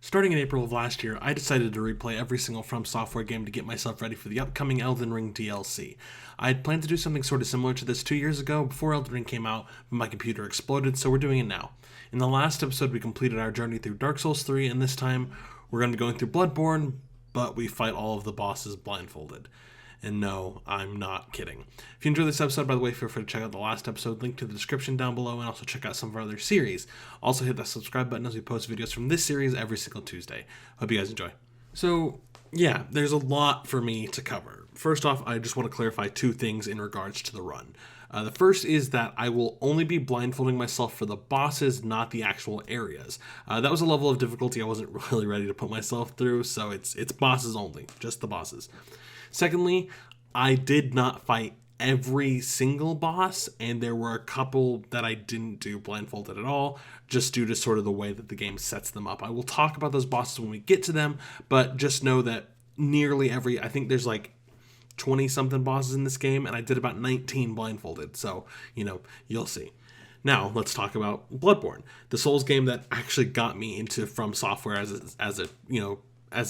Starting in April of last year, I decided to replay every single From Software game to get myself ready for the upcoming Elden Ring DLC. I had planned to do something sort of similar to this 2 years ago before Elden Ring came out, but my computer exploded, so we're doing it now. In the last episode, we completed our journey through Dark Souls 3, and this time, we're going to be going through Bloodborne, but we fight all of the bosses blindfolded. And no, I'm not kidding. If you enjoyed this episode, by the way, feel free to check out the last episode, link to the description down below, and also check out some of our other series. Also hit that subscribe button as we post videos from this series every single Tuesday. Hope you guys enjoy. So, yeah, there's a lot for me to cover. First off, I just want to clarify two things in regards to the run. The first is that I will only be blindfolding myself for the bosses, not the actual areas. That was a level of difficulty I wasn't really ready to put myself through, so it's bosses only, just the bosses. Secondly, I did not fight every single boss, and there were a couple that I didn't do blindfolded at all, just due to sort of the way that the game sets them up. I will talk about those bosses when we get to them, but just know that nearly every, I think there's like 20-something bosses in this game, and I did about 19 blindfolded, so, you'll see. Now, let's talk about Bloodborne, the Souls game that actually got me into From Software as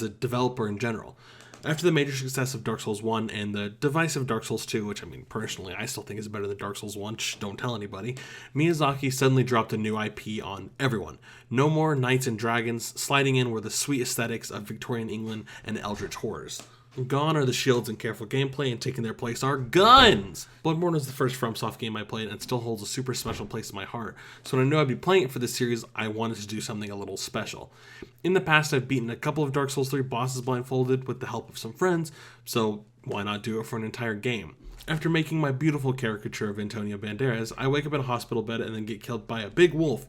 a developer in general. After the major success of Dark Souls 1 and the divisive Dark Souls 2, which personally I still think is better than Dark Souls 1, don't tell anybody, Miyazaki suddenly dropped a new IP on everyone. No more knights and dragons, sliding in were the sweet aesthetics of Victorian England and eldritch horrors. Gone are the shields and careful gameplay, and taking their place are guns! Bloodborne was the first FromSoft game I played and still holds a super special place in my heart, so when I knew I'd be playing it for this series, I wanted to do something a little special. In the past, I've beaten a couple of Dark Souls 3 bosses blindfolded with the help of some friends, so why not do it for an entire game? After making my beautiful caricature of Antonio Banderas, I wake up in a hospital bed and then get killed by a big wolf.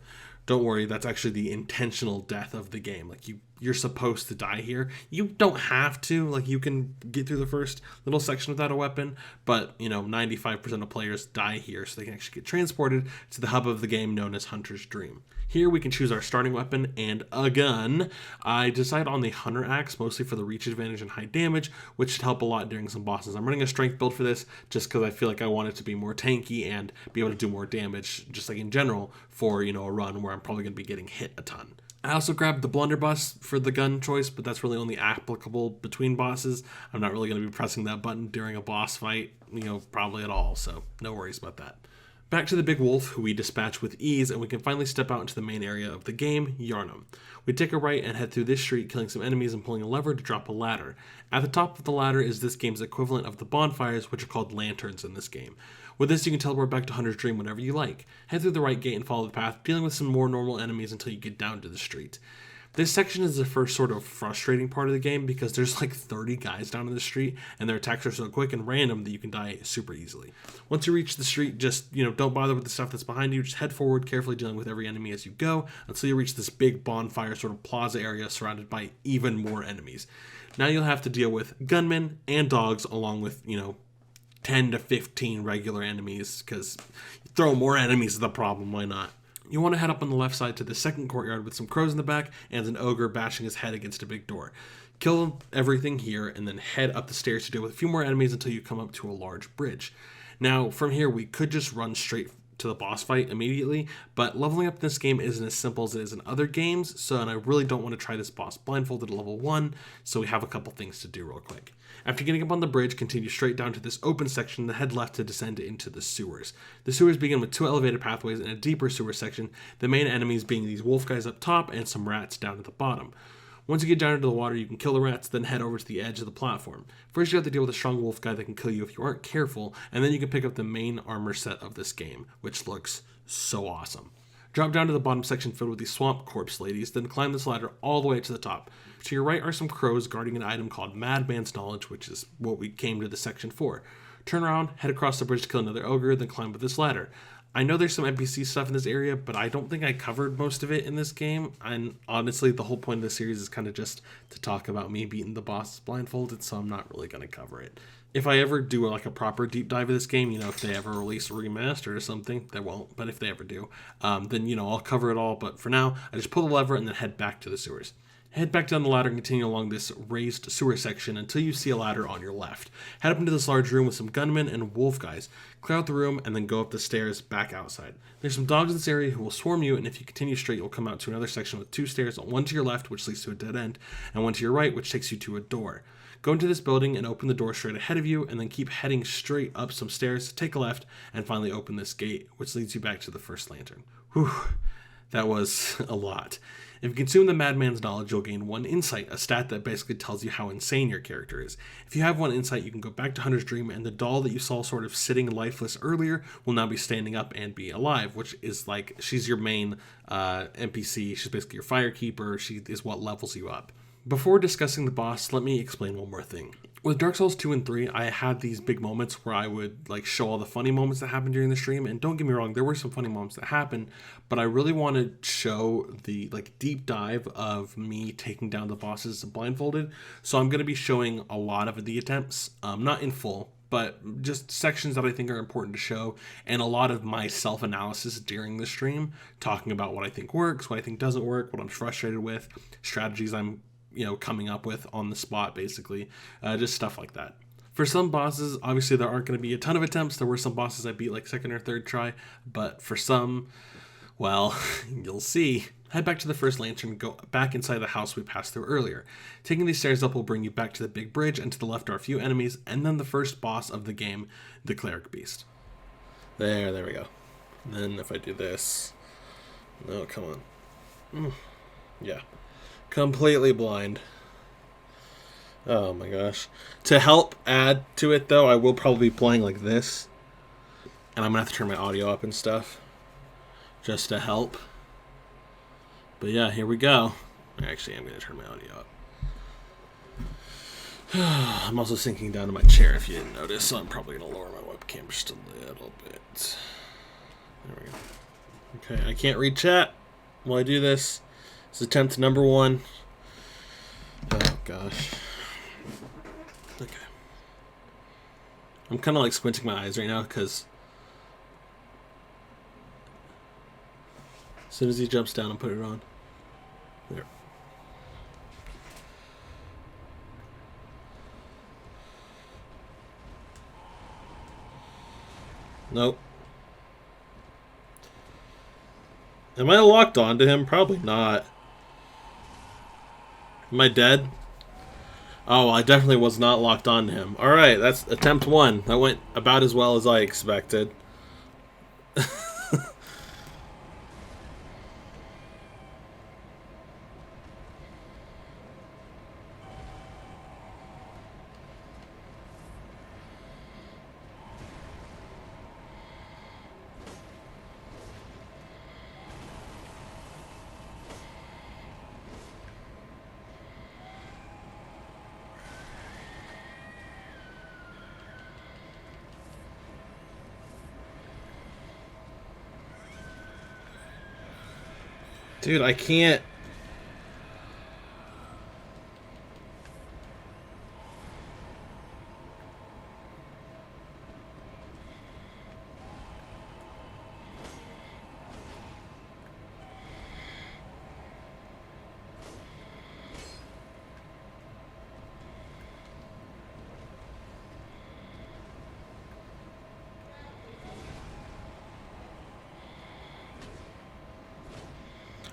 Don't worry, that's actually the intentional death of the game. You're supposed to die here. You don't have to. You can get through the first little section without a weapon, but, 95% of players die here, so they can actually get transported to the hub of the game known as Hunter's Dream. Here we can choose our starting weapon and a gun. I decided on the Hunter Axe, mostly for the reach advantage and high damage, which should help a lot during some bosses. I'm running a strength build for this, just because I feel like I want it to be more tanky and be able to do more damage, just like in general, for, a run where I'm probably going to be getting hit a ton. I also grabbed the blunderbuss for the gun choice, but that's really only applicable between bosses. I'm not really going to be pressing that button during a boss fight, probably at all, so no worries about that. Back to the big wolf, who we dispatch with ease, and we can finally step out into the main area of the game, Yharnam. We take a right and head through this street, killing some enemies and pulling a lever to drop a ladder. At the top of the ladder is this game's equivalent of the bonfires, which are called lanterns in this game. With this, you can teleport back to Hunter's Dream whenever you like. Head through the right gate and follow the path, dealing with some more normal enemies until you get down to the street. This section is the first sort of frustrating part of the game because there's 30 guys down in the street, and their attacks are so quick and random that you can die super easily. Once you reach the street, just, don't bother with the stuff that's behind you. Just head forward, carefully dealing with every enemy as you go, until you reach this big bonfire sort of plaza area surrounded by even more enemies. Now you'll have to deal with gunmen and dogs, along with, 10 to 15 regular enemies, because throw more enemies is the problem, why not? You want to head up on the left side to the second courtyard with some crows in the back and an ogre bashing his head against a big door. Kill everything here and then head up the stairs to deal with a few more enemies until you come up to a large bridge. Now, from here, we could just run straight to the boss fight immediately, but leveling up in this game isn't as simple as it is in other games, and I really don't want to try this boss blindfolded at level 1, so we have a couple things to do real quick. After getting up on the bridge, continue straight down to this open section, then head left to descend into the sewers. The sewers begin with 2 elevated pathways and a deeper sewer section, the main enemies being these wolf guys up top and some rats down at the bottom. Once you get down into the water, you can kill the rats, then head over to the edge of the platform. First, you have to deal with a strong wolf guy that can kill you if you aren't careful, and then you can pick up the main armor set of this game, which looks so awesome. Drop down to the bottom section filled with these swamp corpse ladies, then climb this ladder all the way to the top. To your right are some crows guarding an item called Madman's Knowledge, which is what we came to this section for. Turn around, head across the bridge to kill another ogre, then climb up this ladder. I know there's some NPC stuff in this area, but I don't think I covered most of it in this game, and honestly, the whole point of the series is kind of just to talk about me beating the boss blindfolded, so I'm not really going to cover it. If I ever do a proper deep dive of this game, if they ever release a remaster or something, they won't, but if they ever do, then, I'll cover it all, but for now, I just pull the lever and then head back to the sewers. Head back down the ladder and continue along this raised sewer section until you see a ladder on your left. Head up into this large room with some gunmen and wolf guys. Clear out the room and then go up the stairs back outside. There's some dogs in this area who will swarm you, and if you continue straight, you'll come out to another section with 2 stairs, one to your left, which leads to a dead end, and one to your right, which takes you to a door. Go into this building and open the door straight ahead of you, and then keep heading straight up some stairs, take a left, and finally open this gate, which leads you back to the first lantern. Whew, that was a lot. If you consume the Madman's knowledge, you'll gain 1 insight, a stat that basically tells you how insane your character is. If you have 1 insight, you can go back to Hunter's Dream, and the doll that you saw sort of sitting lifeless earlier will now be standing up and be alive, which is like, she's your main NPC. She's basically your firekeeper. She is what levels you up. Before discussing the boss, let me explain one more thing. With Dark Souls 2 and 3, I had these big moments where I would like show all the funny moments that happened during the stream, and don't get me wrong, there were some funny moments that happened, but I really want to show the like deep dive of me taking down the bosses blindfolded. So I'm going to be showing a lot of the attempts, not in full, but just sections that I think are important to show, and a lot of my self-analysis during the stream, talking about what I think works, what I think doesn't work, what I'm frustrated with, strategies I'm coming up with on the spot, basically, just stuff like that. For some bosses, obviously there aren't going to be a ton of attempts. There were some bosses I beat like second or third try, but for some, well, you'll see. Head back to the first lantern, go back inside the house we passed through earlier. Taking these stairs up will bring you back to the big bridge, and to the left are a few enemies, and then the first boss of the game, the Cleric Beast. There we go. And then if I do this, no, come on. Yeah. Completely blind. Oh my gosh. To help add to it though, I will probably be playing like this. And I'm gonna have to turn my audio up and stuff, just to help. But yeah, here we go. Actually, I'm gonna turn my audio up. I'm also sinking down to my chair if you didn't notice, so I'm probably gonna lower my webcam just a little bit. There we go. Okay, I can't read chat while I do this. This is attempt number 1. Oh gosh. Okay. I'm kind of like squinting my eyes right now because as soon as he jumps down and put it on. There. Nope. Am I locked onto him? Probably not. Am I dead? Oh, I definitely was not locked onto him. Alright, that's attempt 1. That went about as well as I expected. Dude, I can't.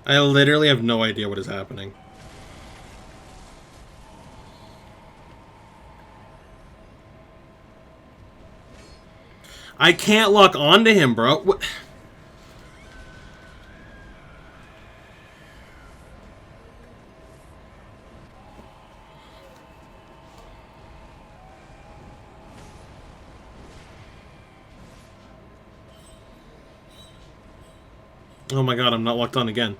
I literally have no idea what is happening. I can't lock onto him, bro. What? Oh my god, I'm not locked on again.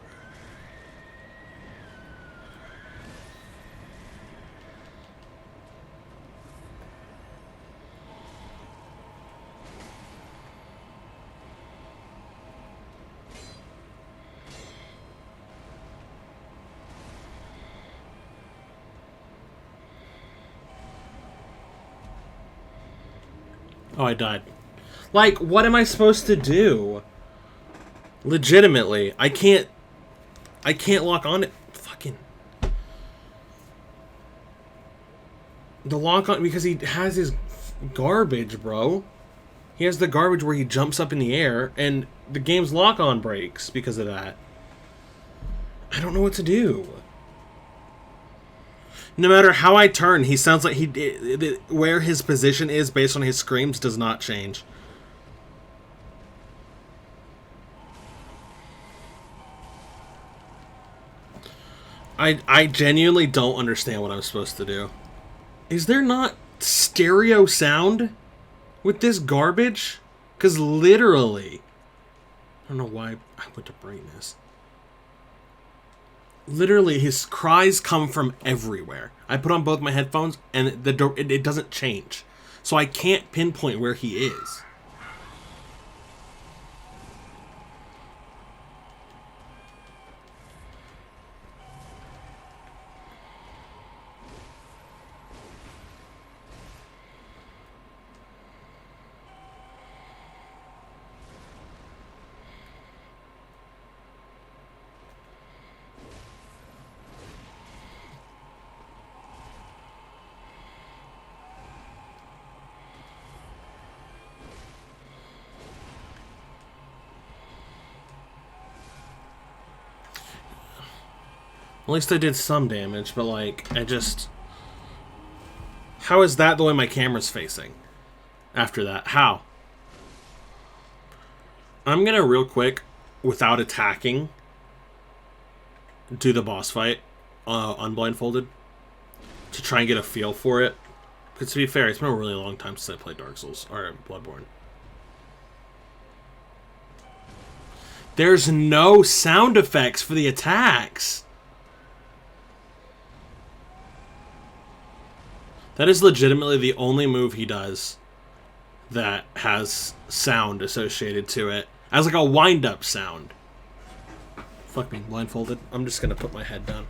Oh, I died. Like, what am I supposed to do? Legitimately, I can't lock on it. Fucking. The lock on, because he has his garbage, bro. He has the garbage where he jumps up in the air, and the game's lock on breaks because of that. I don't know what to do. No matter how I turn, he sounds like where his position is based on his screams does not change. I genuinely don't understand what I'm supposed to do. Is there not stereo sound with this garbage? Because literally, I don't know why I went to brightness. Literally, his cries come from everywhere. I put on both my headphones, and it doesn't change. So I can't pinpoint where he is. At least I did some damage, but like, how is that the way my camera's facing? After that, how? I'm gonna real quick, without attacking, do the boss fight on Blindfolded to try and get a feel for it. Because to be fair, it's been a really long time since I played Dark Souls or Bloodborne. There's no sound effects for the attacks. That is legitimately the only move he does that has sound associated to it. As like a wind-up sound. Fuck me, Blindfolded. I'm just gonna put my head down.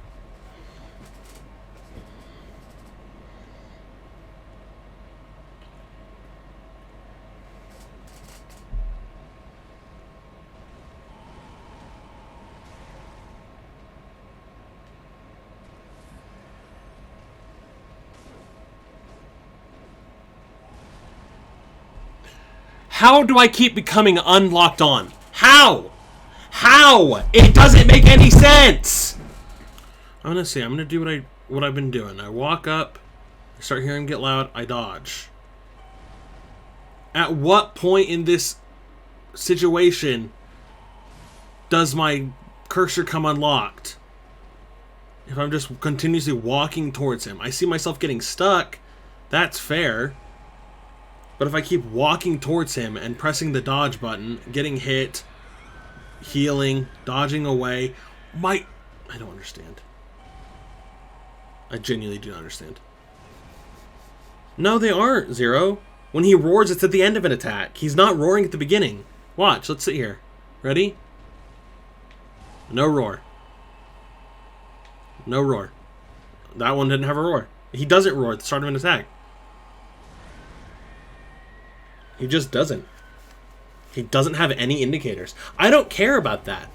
How do I keep becoming unlocked on? How? How? It doesn't make any sense! I'm gonna do what I've been doing. I walk up, I start hearing him get loud, I dodge. At what point in this situation does my cursor come unlocked? If I'm just continuously walking towards him. I see myself getting stuck, that's fair. But if I keep walking towards him and pressing the dodge button, getting hit, healing, dodging away, I don't understand. I genuinely do not understand. No, they aren't, Zero. When he roars, it's at the end of an attack. He's not roaring at the beginning. Watch, let's sit here. Ready? No roar. No roar. That one didn't have a roar. He doesn't roar at the start of an attack. He just doesn't. He doesn't have any indicators. I don't care about that.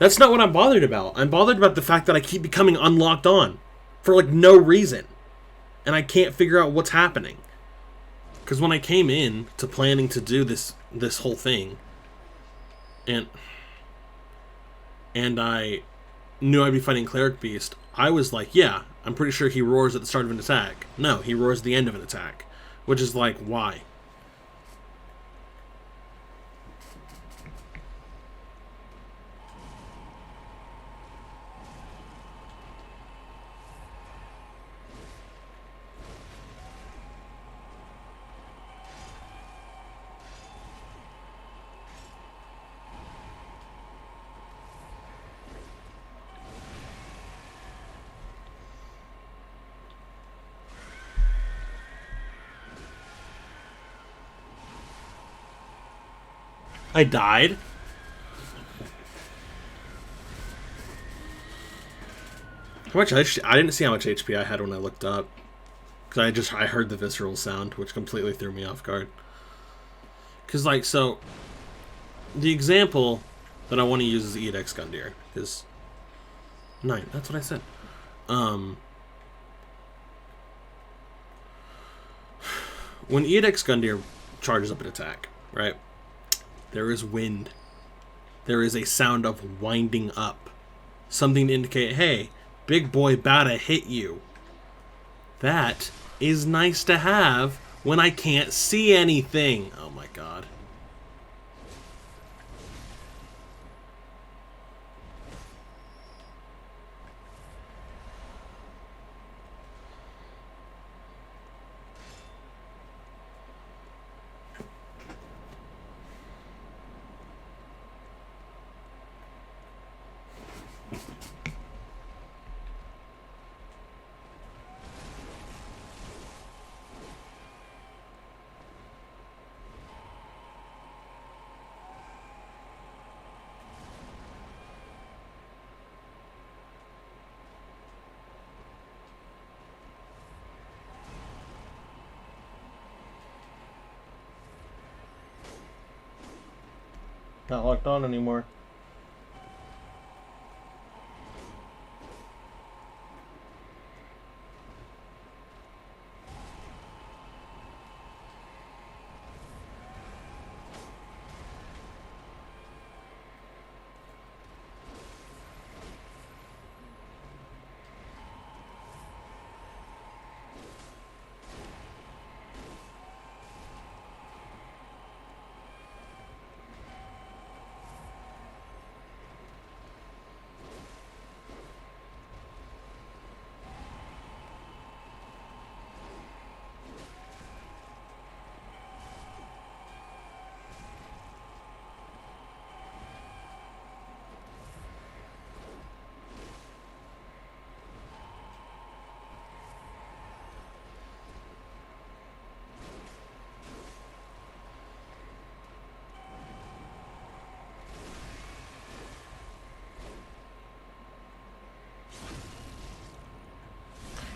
That's not what I'm bothered about. I'm bothered about the fact that I keep becoming unlocked on. For like no reason. And I can't figure out what's happening. Because when I came in to planning to do this whole thing, and I knew I'd be fighting Cleric Beast, I was like, yeah, I'm pretty sure he roars at the start of an attack. No, he roars at the end of an attack. Which is like, why? I died. How much? I didn't see how much HP I had when I looked up, because I heard the visceral sound, which completely threw me off guard. Because like so, the example that I want to use is the Edex Gundyr, because 9. That's what I said. When Edic's Gundyr charges up an attack, right, there is wind. There is a sound of winding up. Something to indicate, hey, big boy bout to hit you. That is nice to have when I can't see anything. Oh my god. Not locked on anymore.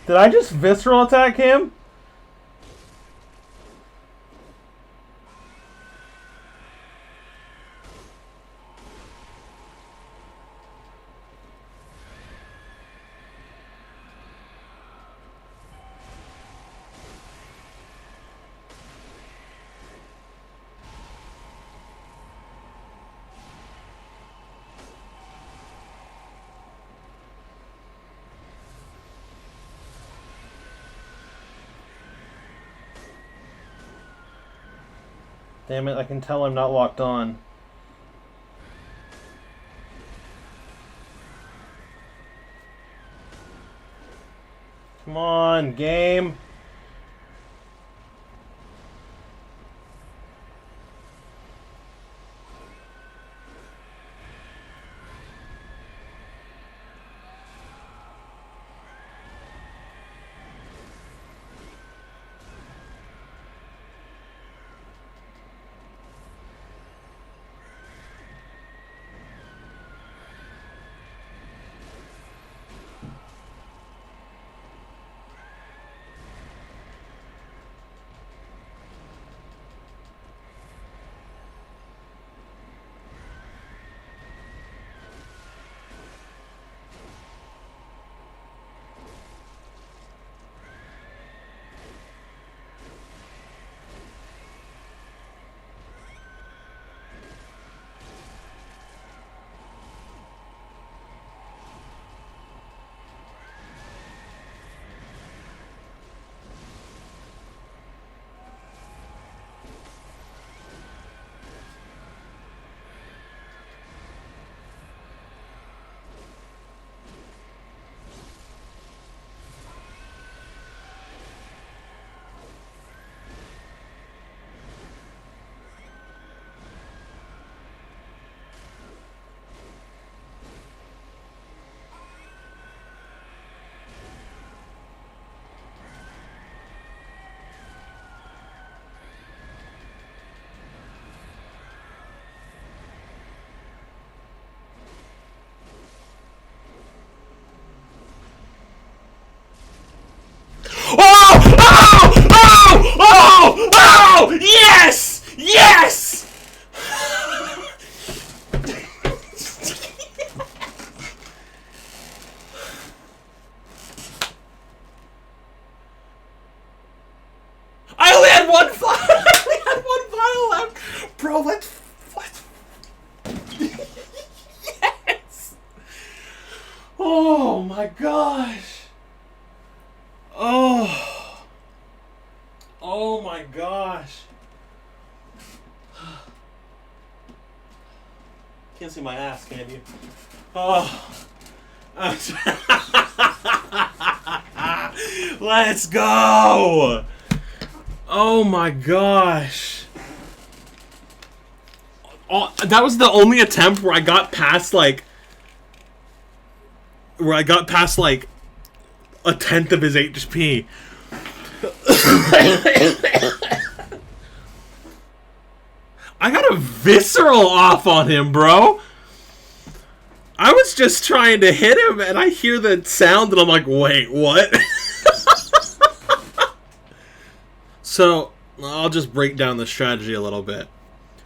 Did I just visceral attack him? Damn it, I can tell I'm not locked on. Come on, game. had one file. I only had one file left. Bro, let's yes. Oh my gosh. Oh my gosh. Can't see my ass, can you? Oh. Let's go. Oh my gosh. Oh, that was the only attempt where I got past like a tenth of his HP. I got a visceral off on him, bro. I was just trying to hit him, and I hear the sound, and I'm like, wait, what? So, I'll just break down the strategy a little bit.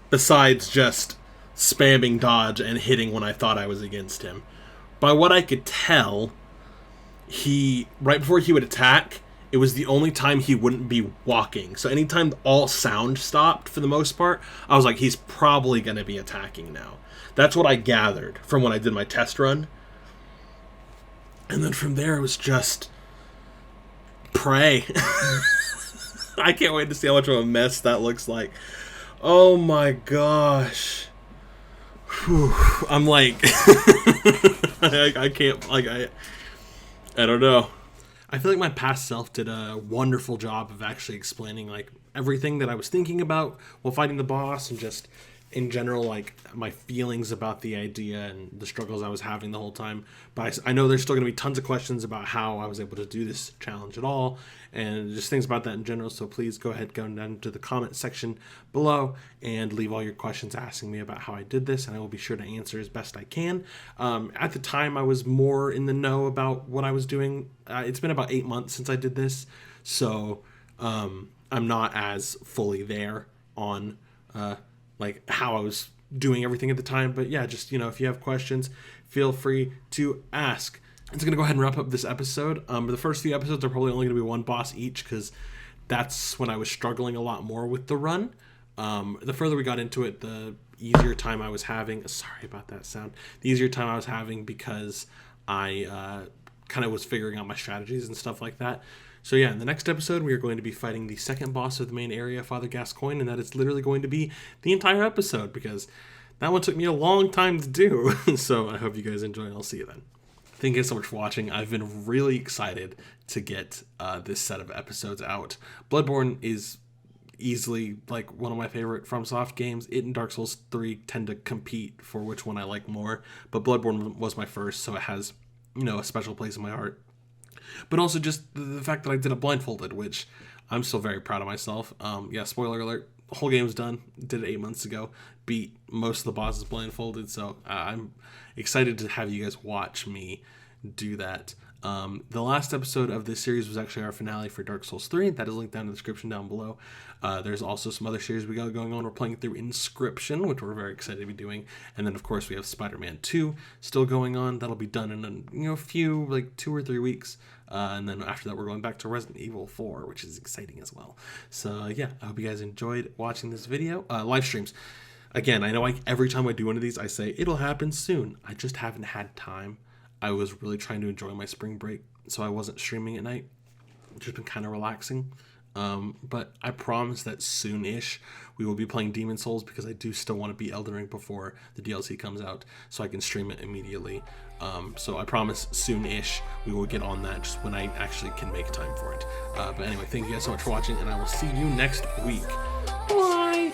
Besides just spamming dodge and hitting when I thought I was against him. By what I could tell, right before he would attack, it was the only time he wouldn't be walking. So anytime all sound stopped, for the most part, I was like, he's probably going to be attacking now. That's what I gathered from when I did my test run. And then from there, it was just pray. I can't wait to see how much of a mess that looks like. Oh my gosh. Whew. I'm like, I can't, like, I don't know. I feel like my past self did a wonderful job of actually explaining, like, everything that I was thinking about while fighting the boss, and just in general, like, my feelings about the idea and the struggles I was having the whole time. But I know there's still going to be tons of questions about how I was able to do this challenge at all, and just things about that in general. So please go ahead, go down to the comment section below and leave all your questions asking me about how I did this, and I will be sure to answer as best I can. At the time, I was more in the know about what I was doing. It's been about 8 months since I did this, so I'm not as fully there on like how I was doing everything at the time. But yeah, just, if you have questions, feel free to ask. It's going to go ahead and wrap up this episode. The first few episodes are probably only going to be one boss each, because that's when I was struggling a lot more with the run. The further we got into it, the easier time I was having. Sorry about that sound. The easier time I was having, because I kind of was figuring out my strategies and stuff like that. So yeah, in the next episode, we are going to be fighting the second boss of the main area, Father Gascoigne, and that is literally going to be the entire episode, because that one took me a long time to do. So I hope you guys enjoy, and I'll see you then. Thank you guys so much for watching. I've been really excited to get this set of episodes out. Bloodborne is easily like one of my favorite FromSoft games. It and Dark Souls 3 tend to compete for which one I like more, but Bloodborne was my first, so it has, a special place in my heart. But also just the fact that I did a Blindfolded, which I'm still very proud of myself. Yeah, spoiler alert, the whole game's done. Did it 8 months ago. Beat most of the bosses blindfolded, so I'm excited to have you guys watch me do that. The last episode of this series was actually our finale for Dark Souls 3. That is linked down in the description down below. There's also some other series we got going on. We're playing through Inscription, which we're very excited to be doing. And then, of course, we have Spider-Man 2 still going on. That'll be done in a few, like 2 or 3 weeks. And then after that, we're going back to Resident Evil 4, which is exciting as well. So, yeah, I hope you guys enjoyed watching this video. Live streams. Again, I know every time I do one of these, I say, it'll happen soon. I just haven't had time. I was really trying to enjoy my spring break, so I wasn't streaming at night. Just been kind of relaxing. But I promise that soon-ish we will be playing Demon Souls, because I do still want to beat Elden Ring before the DLC comes out, so I can stream it immediately. So I promise soon-ish we will get on that, just when I actually can make time for it. But anyway, thank you guys so much for watching, and I will see you next week. Bye!